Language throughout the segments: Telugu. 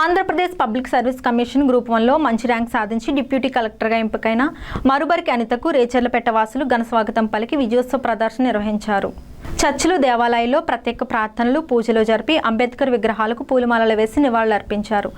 Andhra Pradesh public service commission group 1లో మంచి ర్యాంక్ సాధించి డిప్యూటీ కలెక్టర్గా ఎంపికైన మరుబరికి అనితకు రేచర్లపేట వాసులు ఘన స్వాగతం పలికి విజయోత్సవ ప్రదర్శన నిర్వహించారు. చర్చిలు, దేవాలయాల్లో ప్రత్యేక ప్రార్థనలు, పూజలు జరిపి అంబేద్కర్ విగ్రహాలకు పూలమాలలు వేసి నివాళులర్పించారు.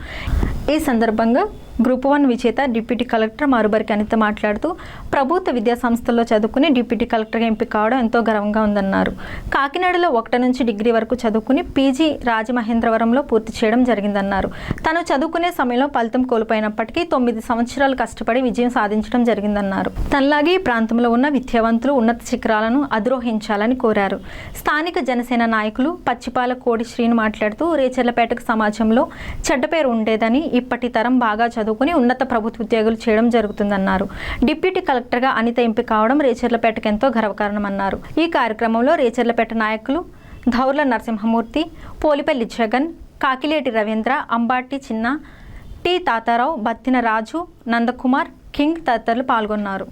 ఈ సందర్భంగా గ్రూప్ 1 విజేత డిప్యూటీ కలెక్టర్ మరుబరికి అనిత మాట్లాడుతూ ప్రభుత్వ విద్యా సంస్థల్లో చదువుకుని డిప్యూటీ కలెక్టర్గా ఎంపిక కావడం ఎంతో గర్వంగా ఉందన్నారు. కాకినాడలో 1 నుంచి డిగ్రీ వరకు చదువుకుని పీజీ రాజమహేంద్రవరంలో పూర్తి చేయడం జరిగిందన్నారు. తను చదువుకునే సమయంలో ఫలితం కోల్పోయినప్పటికీ 9 సంవత్సరాలు కష్టపడి విజయం సాధించడం జరిగిందన్నారు. తనలాగే ఈ ప్రాంతంలో ఉన్న విద్యావంతులు ఉన్నత శిఖరాలను అధిరోహించాలని కోరారు. స్థానిక జనసేన నాయకులు పచ్చిపాల కోడి శ్రీను మాట్లాడుతూ రేచర్లపేటకు సమాజంలో చెడ్డ పేరు ఉండేదని ఇప్పటి తరం బాగా చదువుకుని ఉన్నత ప్రభుత్వ ఉద్యోగులు చేయడం జరుగుతుందన్నారు. డిప్యూటీ కలెక్టర్గా అనిత ఎంపిక కావడం రేచర్లపేటకు ఎంతో గర్వకారణమన్నారు. ఈ కార్యక్రమంలో రేచర్లపేట నాయకులు ధౌర్ల నరసింహమూర్తి, పోలిపల్లి జగన్, కాకిలేటి రవీంద్ర, అంబాటి చిన్న, టి తాతారావు, బత్తిన రాజు, నందకుమార్, కింగ్ తదితరులు పాల్గొన్నారు.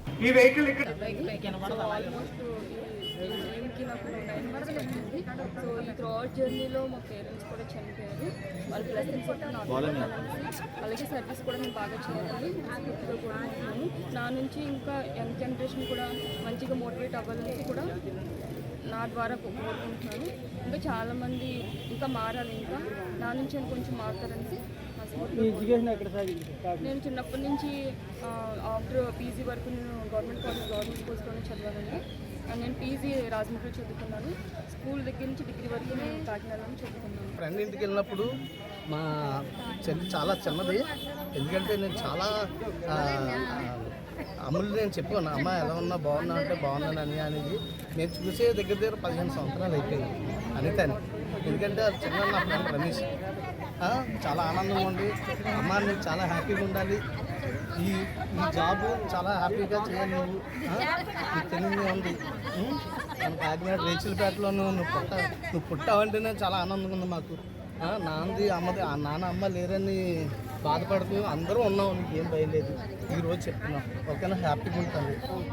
సో ఈ త్రూఅవుట్ జర్నీలో మా పేరెంట్స్ కూడా చనిపోయారు. వాళ్ళ బ్లెస్సింగ్స్ అలాగే సర్వీస్ కూడా నేను బాగా చేయాలని స్ఫూర్తిగా కూడా ఉంటున్నాను. నా నుంచి ఇంకా యంగ్ జనరేషన్ కూడా మంచిగా మోటివేట్ అవ్వాలని కూడా నా ద్వారా కోరుకుంటున్నాను. ఇంకా చాలామంది ఇంకా మారాలి, ఇంకా నా నుంచి కొంచెం మారుతారని నేను చిన్నప్పటి నుంచి ఆఫ్టర్ పీజీ వరకు నేను గవర్నమెంట్ కాలేజ్ గవర్నమెంట్ స్కూల్స్లోనే చదివానండి. నేను పీజీ రాజమండ్రిలో చదువుకున్నాను. స్కూల్ దగ్గర నుంచి డిగ్రీ వరకు నేను కాకినాడలో చదువుకున్నాను. ఫ్రెండ్ ఇంటికి వెళ్ళినప్పుడు మా చెల్లి చాలా చిన్నది, ఎందుకంటే నేను చాలా అమ్ములు నేను చెప్పాను, అమ్మ ఎలా ఉన్నా బాగున్నా అంటే బాగున్నాను అనేది. నేను చూసే దగ్గర 15 సంవత్సరాలు అయిపోయింది అనితని. ఎందుకంటే అది చిన్న నా ఫ్రెండ్ రమేష్. చాలా ఆనందంగా ఉంది. అమ్మ నువ్వు చాలా హ్యాపీగా ఉండాలి, ఈ జాబ్ చాలా హ్యాపీగా చేయాలి, నీకు తెలియదు ఉంది. మన కాకినాడ రేచర్లపేటలో నువ్వు పుట్టావంటేనే చాలా ఆనందంగా ఉంది మాకు. నాన్నది అమ్మది, నాన్న అమ్మ లేరని బాధపడుతూ అందరూ ఉన్నాం, నీకేం భయం లేదు. ఈరోజు చెప్తున్నాం, ఓకేనా? హ్యాపీగా ఉంటాను.